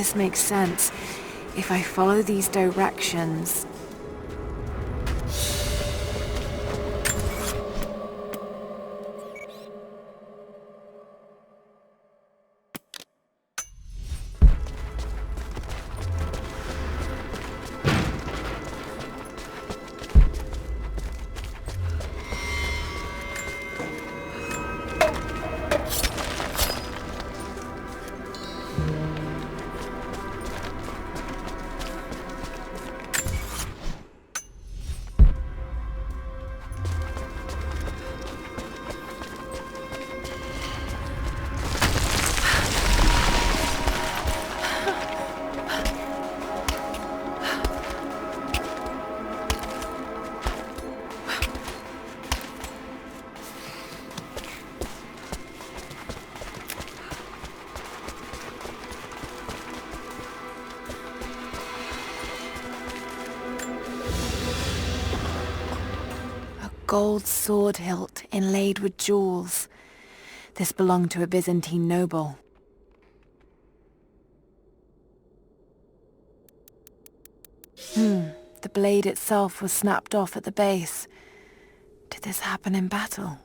this makes sense. If I follow these directions... Gold sword hilt inlaid with jewels. This belonged to a Byzantine noble. The blade itself was snapped off at the base. Did this happen in battle?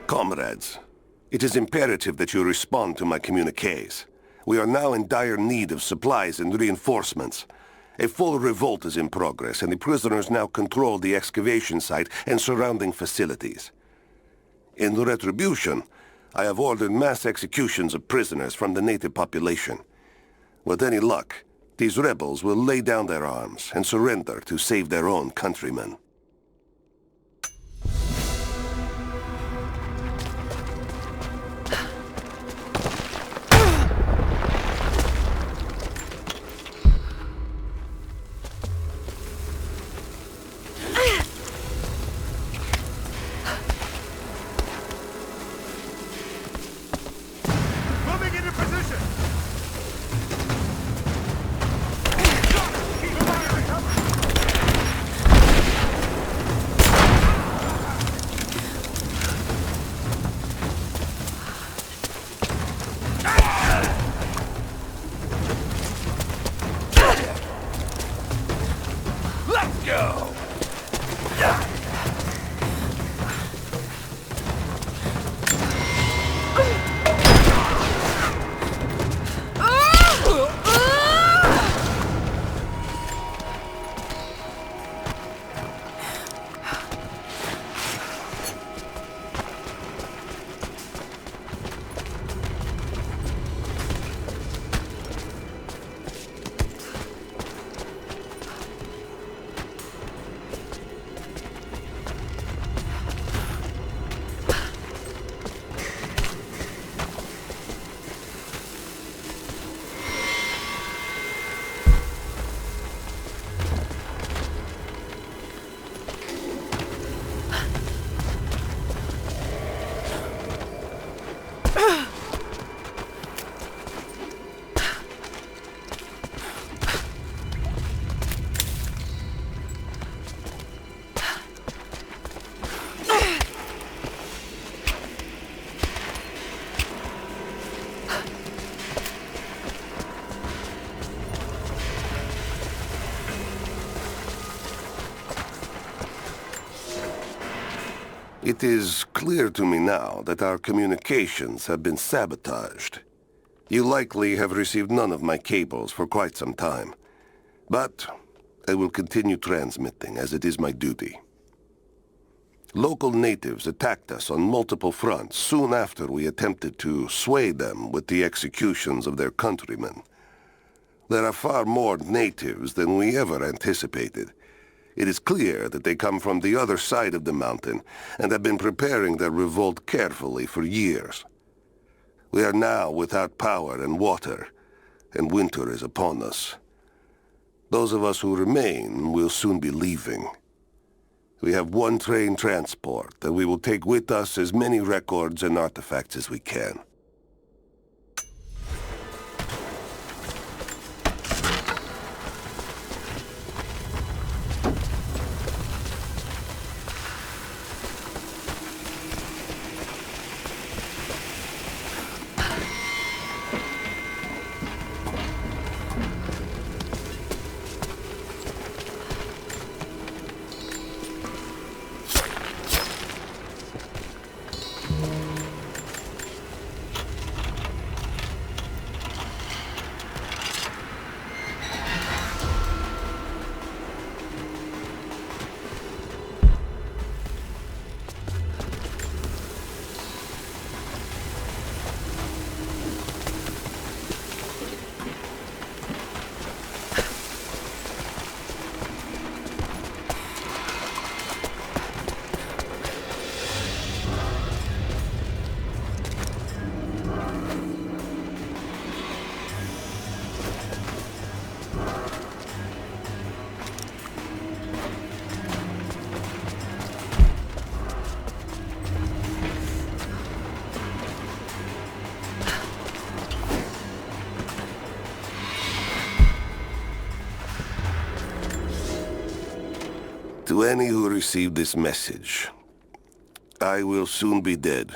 Comrades, it is imperative that you respond to my communiques. We are now in dire need of supplies and reinforcements. A full revolt is in progress, and the prisoners now control the excavation site and surrounding facilities. In retribution, I have ordered mass executions of prisoners from the native population. With any luck, these rebels will lay down their arms and surrender to save their own countrymen. It is clear to me now that our communications have been sabotaged. You likely have received none of my cables for quite some time. But I will continue transmitting, as it is my duty. Local natives attacked us on multiple fronts soon after we attempted to sway them with the executions of their countrymen. There are far more natives than we ever anticipated. It is clear that they come from the other side of the mountain and have been preparing their revolt carefully for years. We are now without power and water, and winter is upon us. Those of us who remain will soon be leaving. We have one train transport, and we will take with us as many records and artifacts as we can. To any who receive this message, I will soon be dead,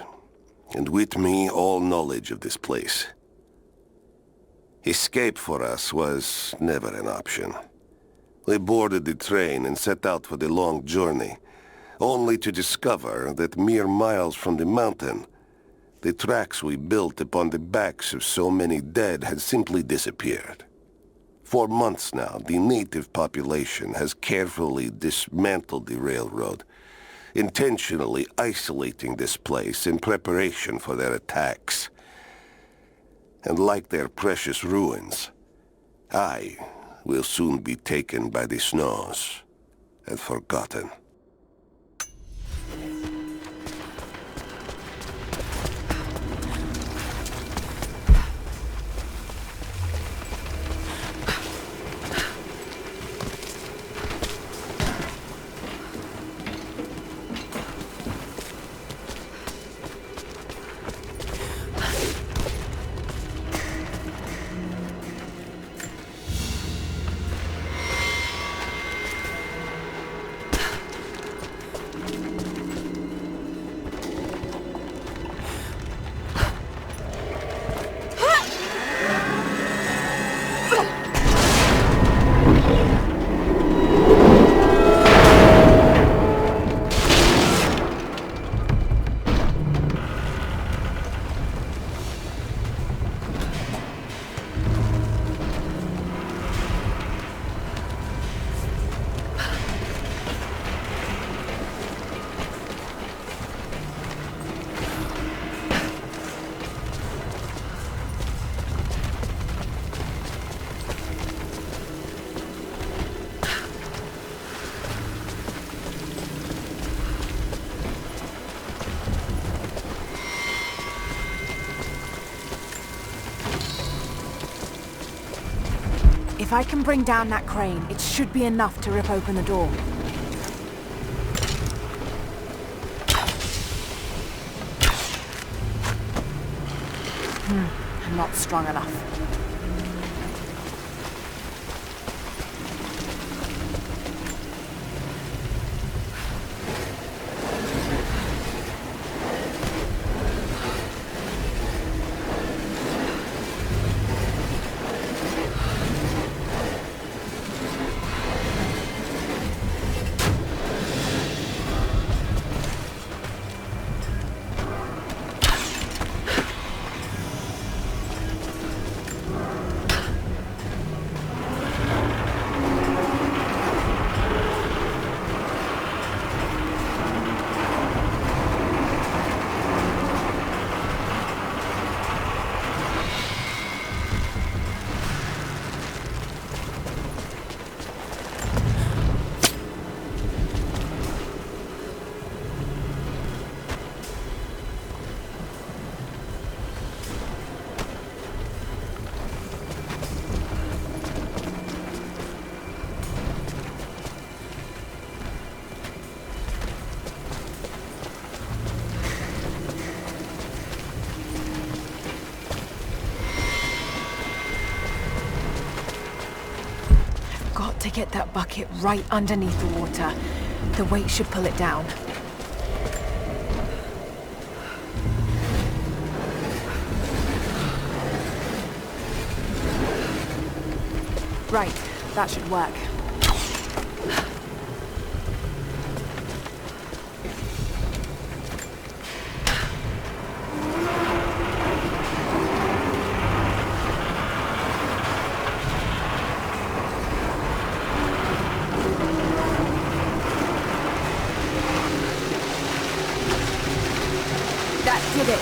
and with me all knowledge of this place. Escape for us was never an option. We boarded the train and set out for the long journey, only to discover that mere miles from the mountain, the tracks we built upon the backs of so many dead had simply disappeared. For months now, the native population has carefully dismantled the railroad, intentionally isolating this place in preparation for their attacks. And like their precious ruins, I will soon be taken by the snows and forgotten. If I can bring down that crane, it should be enough to rip open the door. I'm not strong enough. to get that bucket right underneath the water. The weight should pull it down. Right, that should work. That did it.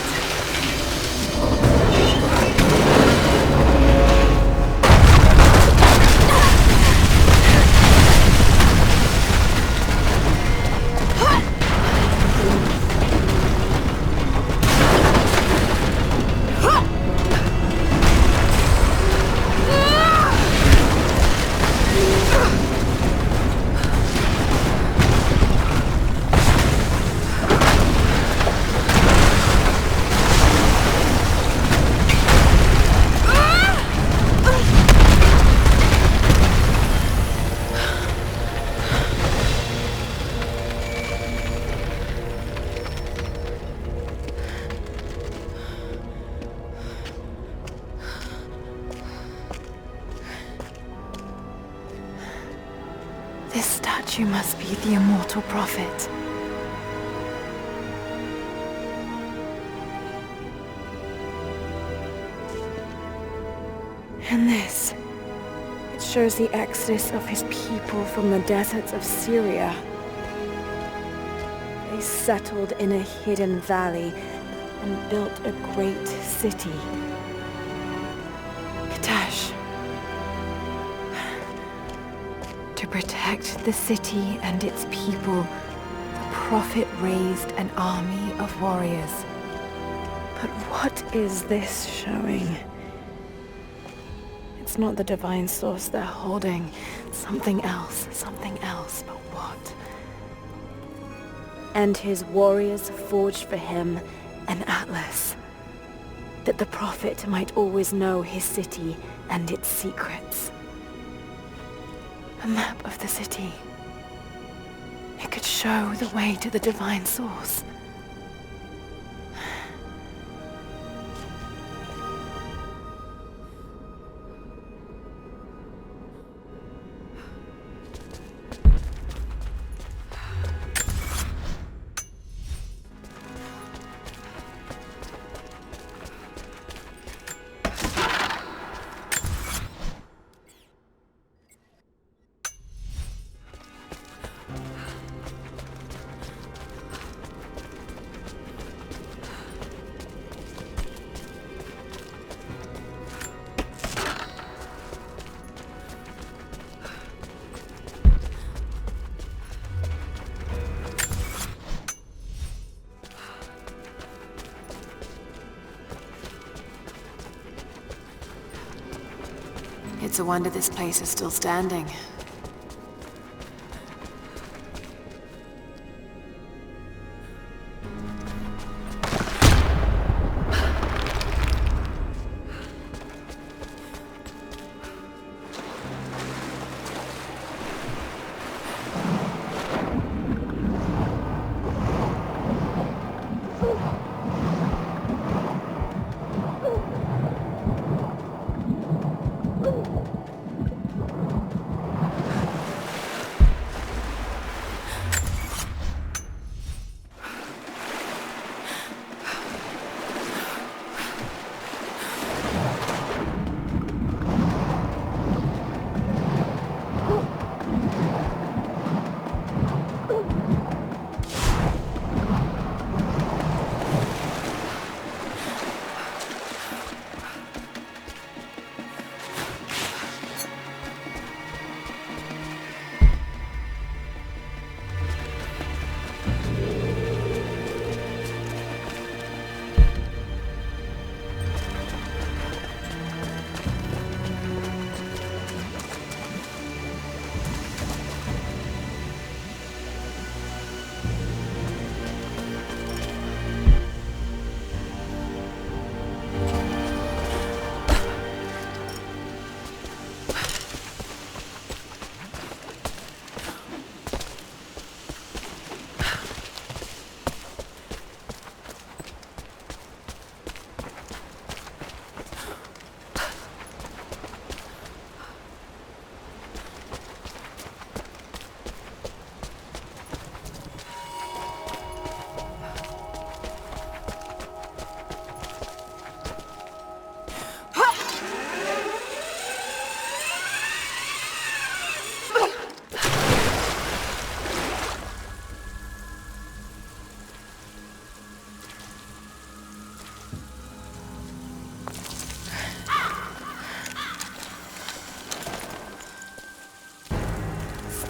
This statue must be the immortal prophet. And this, it shows the exodus of his people from the deserts of Syria. They settled in a hidden valley and built a great city. Katash. To protect the city and its people, the prophet raised an army of warriors. But what is this showing? It's not the divine source they're holding. Something else, but what? And his warriors forged for him an atlas, that the prophet might always know his city and its secrets. A map of the city. It could show the way to the divine source. It's a wonder this place is still standing.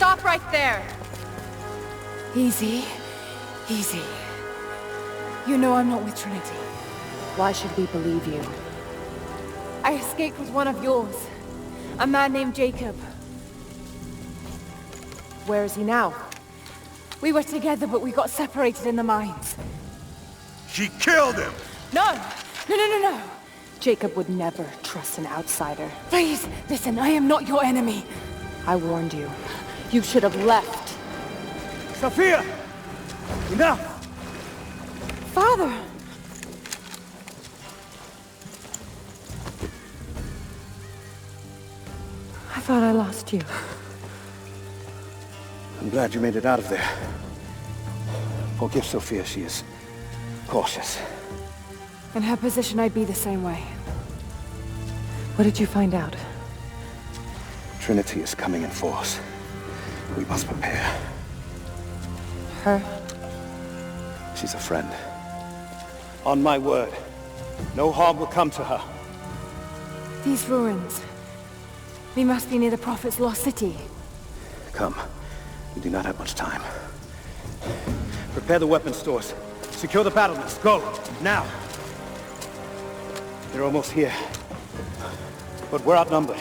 stop right there! Easy. Easy. You know I'm not with Trinity. Why should we believe you? I escaped with one of yours. A man named Jacob. Where is he now? We were together, but we got separated in the mines. She killed him! No! No! Jacob would never trust an outsider. Please, listen, I am not your enemy. I warned you. You should have left. Sophia! Enough! Father! I thought I lost you. I'm glad you made it out of there. Forgive Sophia, she is cautious. In her position, I'd be the same way. What did you find out? Trinity is coming in force. We must prepare. Her? She's a friend. On my word, no harm will come to her. These ruins. We must be near the Prophet's lost city. Come. We do not have much time. Prepare the weapon stores. Secure the battlements. Go! Now! They're almost here. But we're outnumbered.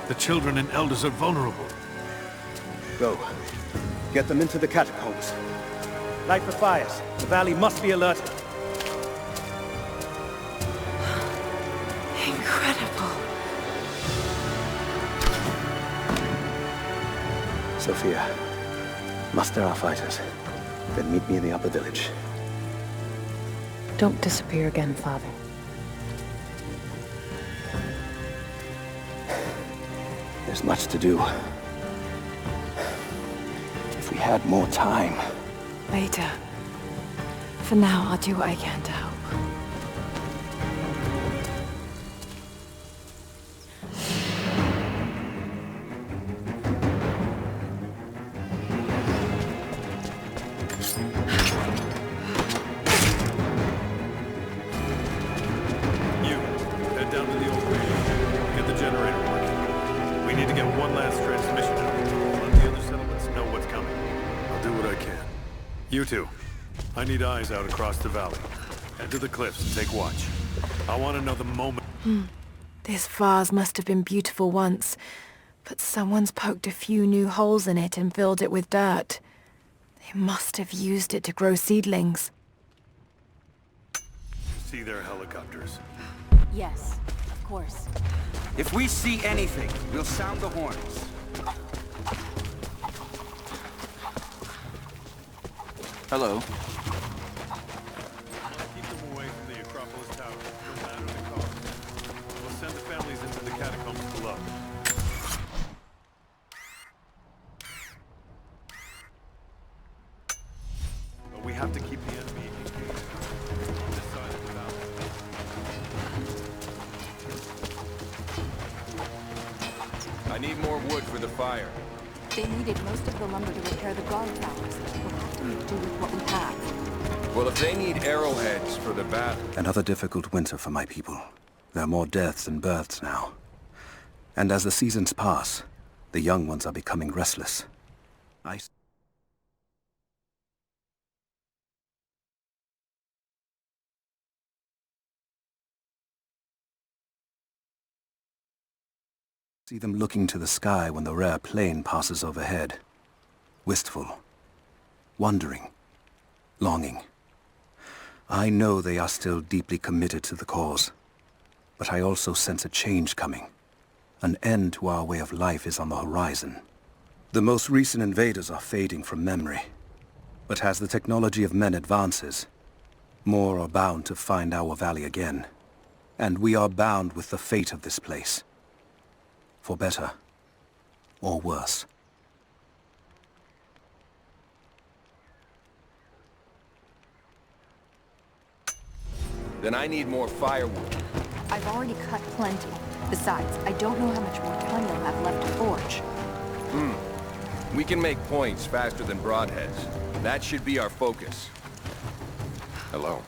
The children and elders are vulnerable. Go. Get them into the catacombs. Light the fires. The valley must be alerted. Incredible. Sophia, muster our fighters. Then meet me in the upper village. Don't disappear again, Father. There's much to do. If we had more time. Later. For now, I'll do what I can to help. You, head down to the old radio. Get the generator working. We need to get one last transmission out. Let the other settlements know what's coming. I'll do what I can. You two, I need eyes out across the valley. Head to the cliffs and take watch. I want to know the moment. This vase must have been beautiful once, but someone's poked a few new holes in it and filled it with dirt. They must have used it to grow seedlings. See their helicopters. Yes, of course. If we see anything, we'll sound the horns. Hello. Keep them away from the Acropolis Tower, no matter the cost. We'll send the families into the catacombs below. But we have to keep the enemy engaged. On this side of the valley. I need more wood for the fire. They needed most of the lumber to repair the guard towers. We'll have to make do with what we have. Well, if they need arrowheads for the battle... Another difficult winter for my people. There are more deaths than births now. And as the seasons pass, the young ones are becoming restless. I see them looking to the sky when the rare plane passes overhead. Wistful, wondering, longing. I know they are still deeply committed to the cause, but I also sense a change coming. An end to our way of life is on the horizon. The most recent invaders are fading from memory, but as the technology of men advances, more are bound to find our valley again, and we are bound with the fate of this place. For better or worse. Then I need more firewood. I've already cut plenty. Besides, I don't know how much more time you'll have left to forge. We can make points faster than broadheads. That should be our focus. Hello.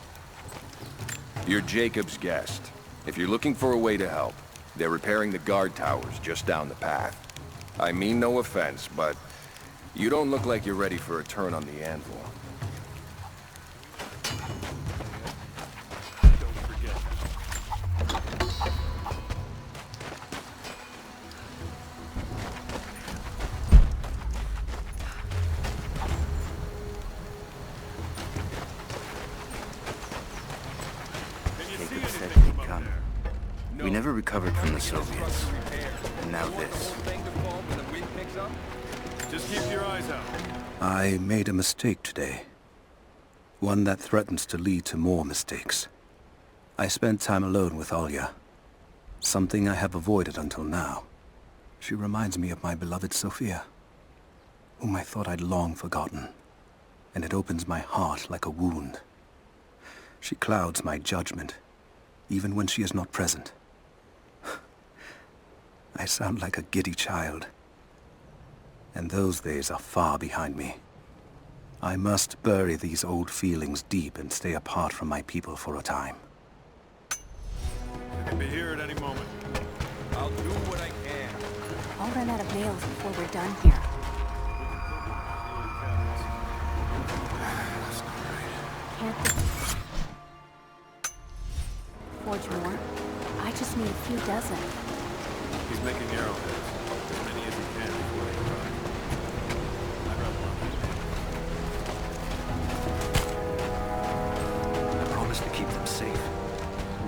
You're Jacob's guest. If you're looking for a way to help, they're repairing the guard towers just down the path. I mean no offense, but you don't look like you're ready for a turn on the anvil. Don't forget. Can you see Jacob said anything he'd from up come. there? We never recovered from the Soviets. And now Want the this. whole thing to fall when the wind picks up? Just keep your eyes out. I made a mistake today. One that threatens to lead to more mistakes. I spent time alone with Olya. Something I have avoided until now. She reminds me of my beloved Sophia, whom I thought I'd long forgotten. And it opens my heart like a wound. She clouds my judgment, even when she is not present. I sound like a giddy child. And those days are far behind me. I must bury these old feelings deep and stay apart from my people for a time. They can be here at any moment. I'll do what I can. I'll run out of nails before we're done here. Can't forge more? I just need a few dozen. He's making arrowheads. As many as he can before they arrive. I'd rather not leave. I promised to keep them safe.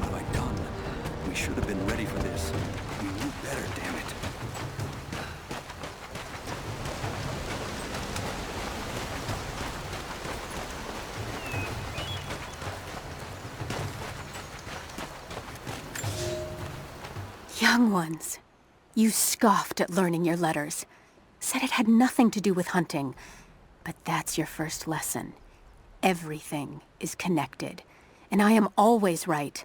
What have I done? We should have been ready for this. We knew better, damn it. Young ones, you scoffed at learning your letters. Said it had nothing to do with hunting. But that's your first lesson. Everything is connected. And I am always right.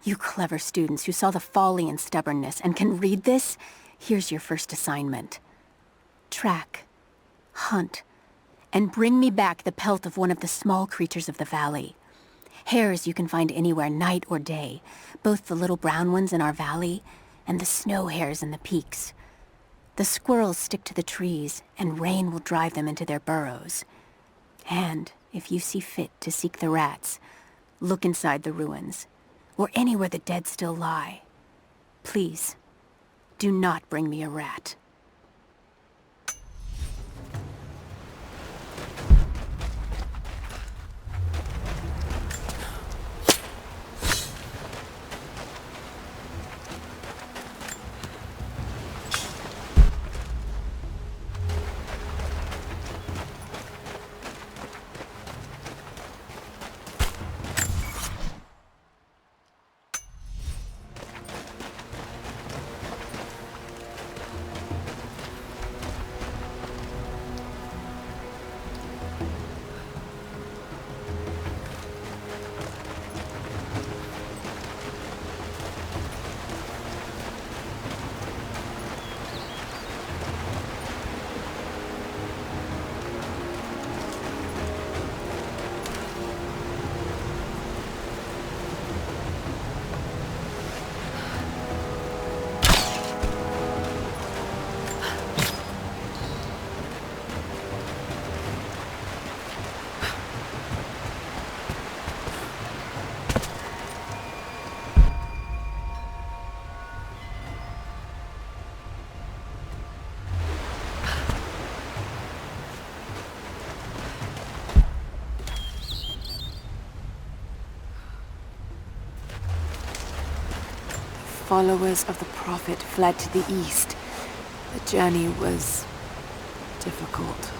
You clever students who saw the folly and stubbornness and can read this, here's your first assignment. Track, hunt, and bring me back the pelt of one of the small creatures of the valley. Hares you can find anywhere, night or day. Both the little brown ones in our valley and the snow hares in the peaks. The squirrels stick to the trees, and rain will drive them into their burrows. And if you see fit to seek the rats, look inside the ruins, or anywhere the dead still lie. Please, do not bring me a rat. Followers of the Prophet fled to the east. The journey was difficult.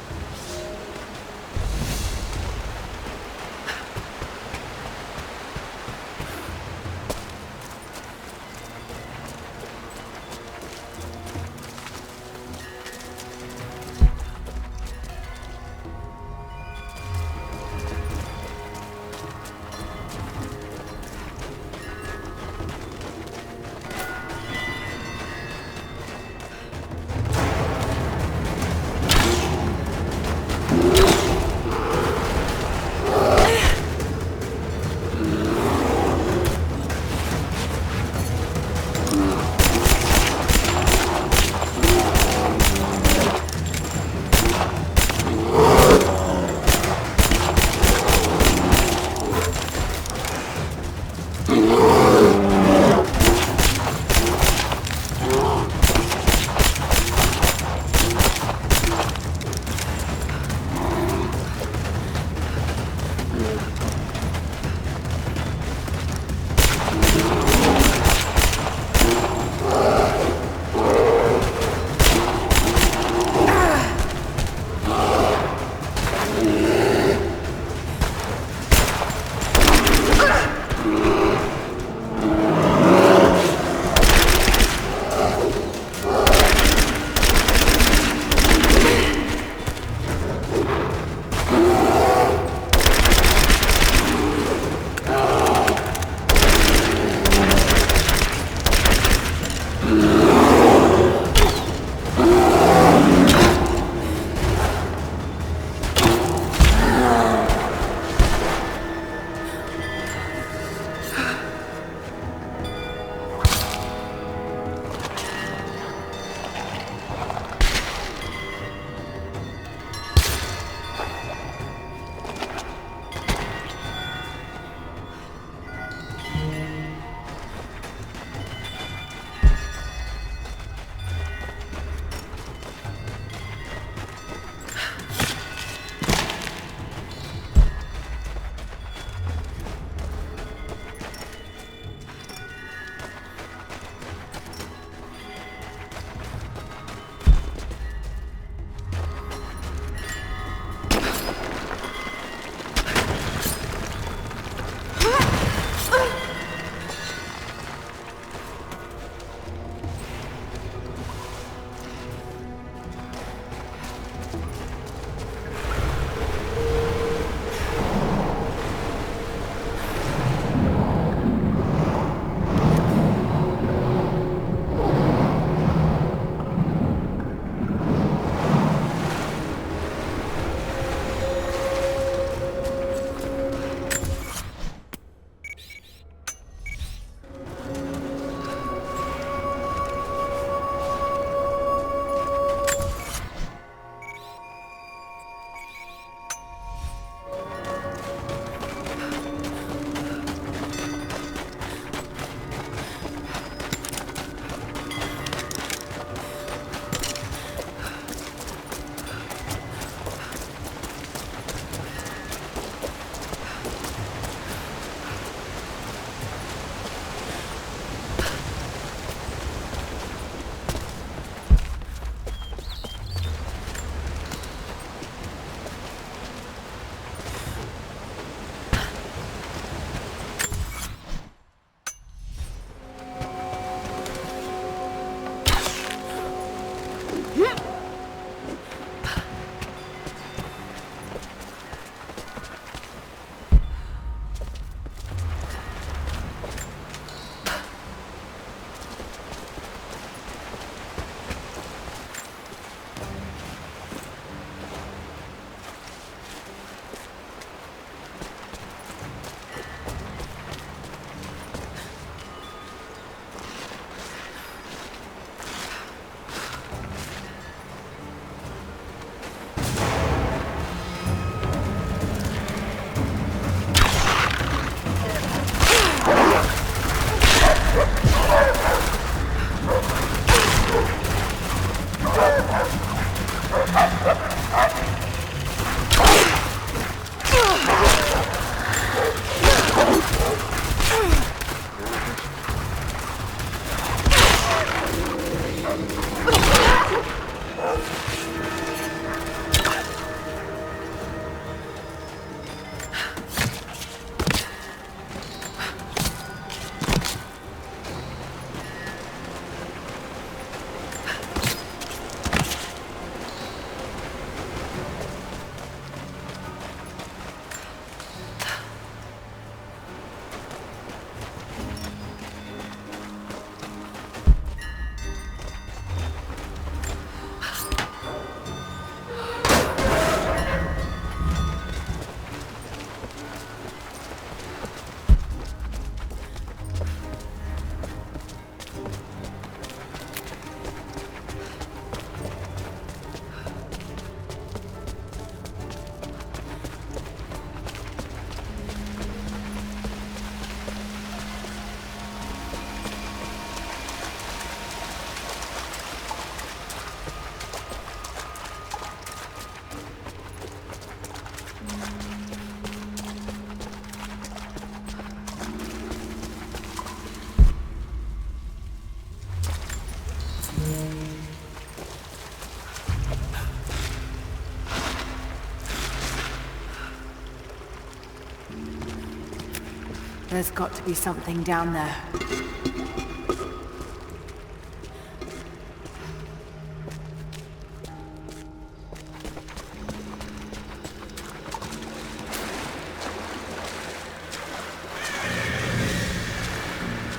There's got to be something down there.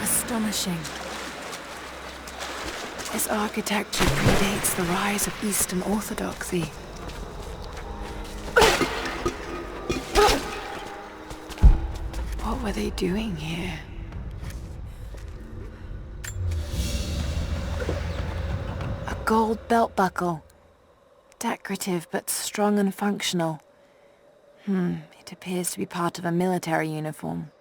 Astonishing. This architecture predates the rise of Eastern Orthodoxy. What were they doing here? A gold belt buckle. Decorative but strong and functional. It appears to be part of a military uniform.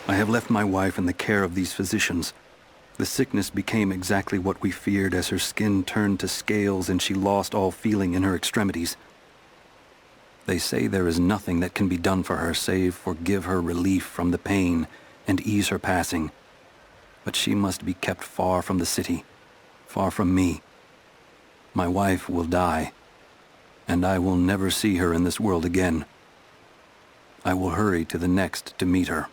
I have left my wife in the care of these physicians. The sickness became exactly what we feared as her skin turned to scales and she lost all feeling in her extremities. They say there is nothing that can be done for her save for give her relief from the pain and ease her passing. But she must be kept far from the city, far from me. My wife will die, and I will never see her in this world again. I will hurry to the next to meet her.